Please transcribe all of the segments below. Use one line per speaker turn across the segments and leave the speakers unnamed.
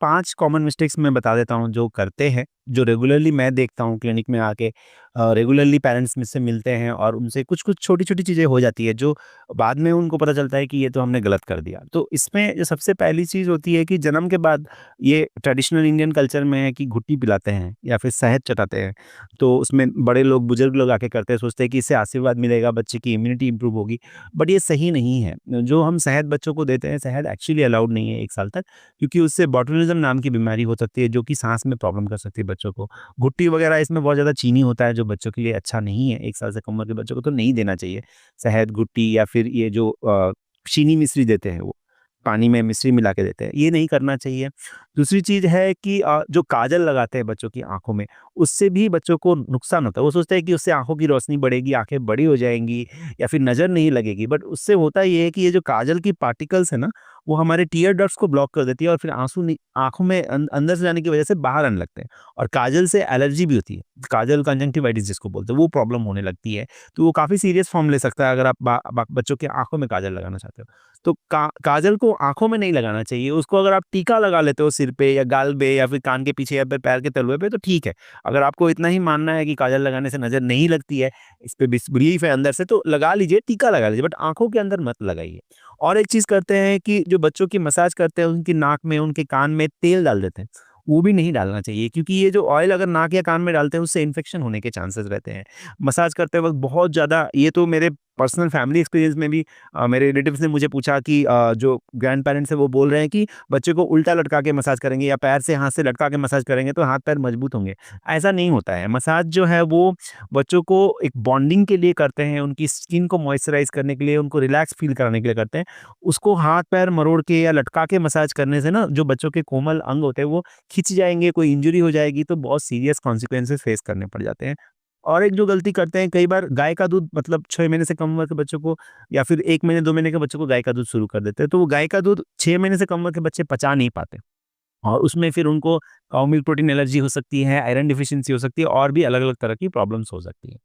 5 common mistakes मैं बता देता हूँ जो करते हैं, जो रेगुलरली मैं देखता हूँ क्लिनिक में आके रेगुलरली पेरेंट्स मुझसे मिलते हैं और उनसे कुछ-कुछ छोटी-छोटी चीज़ें हो जाती है जो बाद में उनको पता चलता है कि ये तो हमने गलत कर दिया। तो इसमें जो सबसे पहली चीज़ होती है कि जन्म के बाद ये ट्रेडिशनल इंडियन कल्चर में है कि घुट्टी पिलाते हैं या फिर शहद चटाते हैं। तो उसमें बड़े लोग, बुजुर्ग लोग आके करते हैं, सोचते हैं कि इससे आशीर्वाद मिलेगा, बच्चे की इम्यूनिटी इंप्रूव होगी। बट ये सही नहीं है। जो हम शहद बच्चों को देते हैं, शहद एक्चुअली अलाउड नहीं है 1 साल तक, क्योंकि उससे बॉटुलिज्म नाम की बीमारी हो सकती है जो कि साँस में प्रॉब्लम कर सकती है बच्चों को। घुट्टी वगैरह इसमें बहुत ज़्यादा चीनी होता है जो बच्चों के लिए अच्छा नहीं है, 1 साल से कम उम्र के बच्चों को तो नहीं देना चाहिए। शहद, घुट्टी या फिर ये जो चीनी मिश्री देते हैं वो, पानी में मिश्री मिला के देते हैं, ये नहीं करना चाहिए। दूसरी चीज़ है कि जो काजल लगाते हैं बच्चों की आँखों में, उससे भी बच्चों को नुकसान होता है। वो सोचते हैं कि उससे आँखों की रोशनी बढ़ेगी, आँखें बड़ी हो जाएँगी या फिर नज़र नहीं लगेगी, बट उससे होता ये है कि ये जो काजल की पार्टिकल्स है ना, वो हमारे टीयर डक्ट्स को ब्लॉक कर देती है और फिर आँसू नि आँखों में अंदर से जाने की वजह से बाहर आने लगते हैं और काजल से एलर्जी भी होती है। काजल कंजंक्टिवाइटिस जिसको बोलते हैं, वो प्रॉब्लम होने लगती है। तो वो काफ़ी सीरियस फॉर्म ले सकता है अगर आप बा बा बच्चों की आँखों में काजल लगाना चाहते हो। तो काजल को आँखों में नहीं लगाना चाहिए, उसको अगर आप टीका लगा लेते हो सिर पे या गाल पे या फिर कान के पीछे या फिर पैर के तलवे पे तो ठीक है। अगर आपको इतना ही मानना है कि काजल लगाने से नज़र नहीं लगती है, इस पे बिलीफ है अंदर से तो लगा लीजिए, टीका लगा लीजिए, बट आँखों के अंदर मत लगाइए। और एक चीज़ करते हैं कि जो बच्चों की मसाज करते हैं, उनकी नाक में, उनके कान में तेल डाल देते हैं। वो भी नहीं डालना चाहिए क्योंकि ये जो ऑयल अगर नाक या कान में डालते हैं, उससे इन्फेक्शन होने के चांसेस रहते हैं। मसाज करते वक़्त बहुत ज़्यादा, ये तो मेरे पर्सनल फैमिली एक्सपीरियंस में भी मेरे रिलेटिव्स ने मुझे पूछा कि जो ग्रैंड पेरेंट्स हैं वो बोल रहे हैं कि बच्चे को उल्टा लटका के मसाज करेंगे या पैर से हाथ से लटका के मसाज करेंगे तो हाथ पैर मजबूत होंगे। ऐसा नहीं होता है। मसाज जो है वो बच्चों को एक बॉन्डिंग के लिए करते हैं, उनकी स्किन को मॉइस्चराइज़ करने के लिए, उनको रिलैक्स फ़ील कराने के लिए करते हैं। उसको हाथ पैर मरोड़ के या लटका के मसाज करने से ना जो बच्चों के कोमल अंग होते हैं वो खिंच जाएँगे, कोई इंजरी हो जाएगी तो बहुत सीरियस कॉन्सिक्वेंसेस फेस करने पड़ जाते हैं। और एक जो गलती करते हैं कई बार, गाय का दूध, मतलब 6 महीने से कम उम्र के बच्चों को या फिर 1 महीने 2 महीने के बच्चों को गाय का दूध शुरू कर देते हैं। तो वो गाय का दूध 6 महीने से कम उम्र के बच्चे पचा नहीं पाते और उसमें फिर उनको काऊ मिल्क प्रोटीन एलर्जी हो सकती है, आयरन डिफिशिएंसी हो सकती है और भी अलग-अलग तरह की प्रॉब्लम्स हो सकती हैं।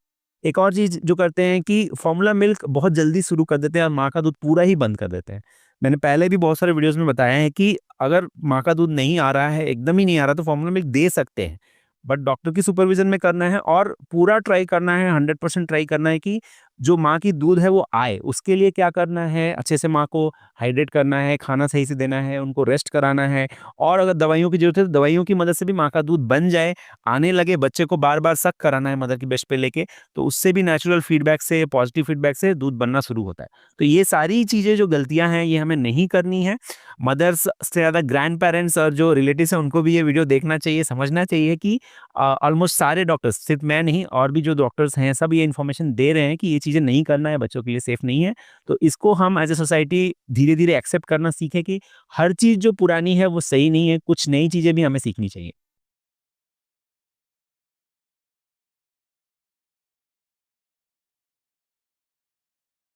एक और चीज़ जो करते हैं कि फ़ॉर्मूला मिल्क बहुत जल्दी शुरू कर देते हैं और माँ का दूध पूरा ही बंद कर देते हैं। मैंने पहले भी बहुत सारे वीडियोज़ में बताया है कि अगर माँ का दूध नहीं आ रहा है, एकदम ही नहीं आ रहा, तो फ़ॉर्मूला मिल्क दे सकते हैं। बट डॉक्टर की सुपरविज़न में करना है और पूरा ट्राई करना है, 100% ट्राई करना है कि जो माँ की दूध है वो आए। उसके लिए क्या करना है, अच्छे से माँ को हाइड्रेट करना है, खाना सही से देना है, उनको रेस्ट कराना है और अगर दवाइयों की ज़रूरत है तो दवाइयों की मदद से भी माँ का दूध बन जाए, आने लगे, बच्चे को बार-बार शक कराना है मदर की ब्रेस्ट पे लेके, तो उससे भी नेचुरल फीडबैक से, पॉजिटिव फीडबैक से दूध बनना शुरू होता है। तो ये सारी चीज़ें जो गलतियाँ हैं, ये हमें नहीं करनी है। मदर्स से ज़्यादा ग्रैंड पेरेंट्स और जो रिलेटिव्स हैं, उनको भी ये वीडियो देखना चाहिए, समझना चाहिए कि ऑलमोस्ट सारे डॉक्टर्स, सिर्फ मैं नहीं और भी जो डॉक्टर्स हैं, सब ये इन्फॉर्मेशन दे रहे हैं कि ये चीज़ें नहीं करना है, बच्चों के लिए सेफ नहीं है। तो इसको हम एज़ अ सोसाइटी धीरे-धीरे एक्सेप्ट करना सीखें कि हर चीज़ जो पुरानी है, वो सही नहीं है, कुछ नई चीज़ें भी हमें सीखनी चाहिए।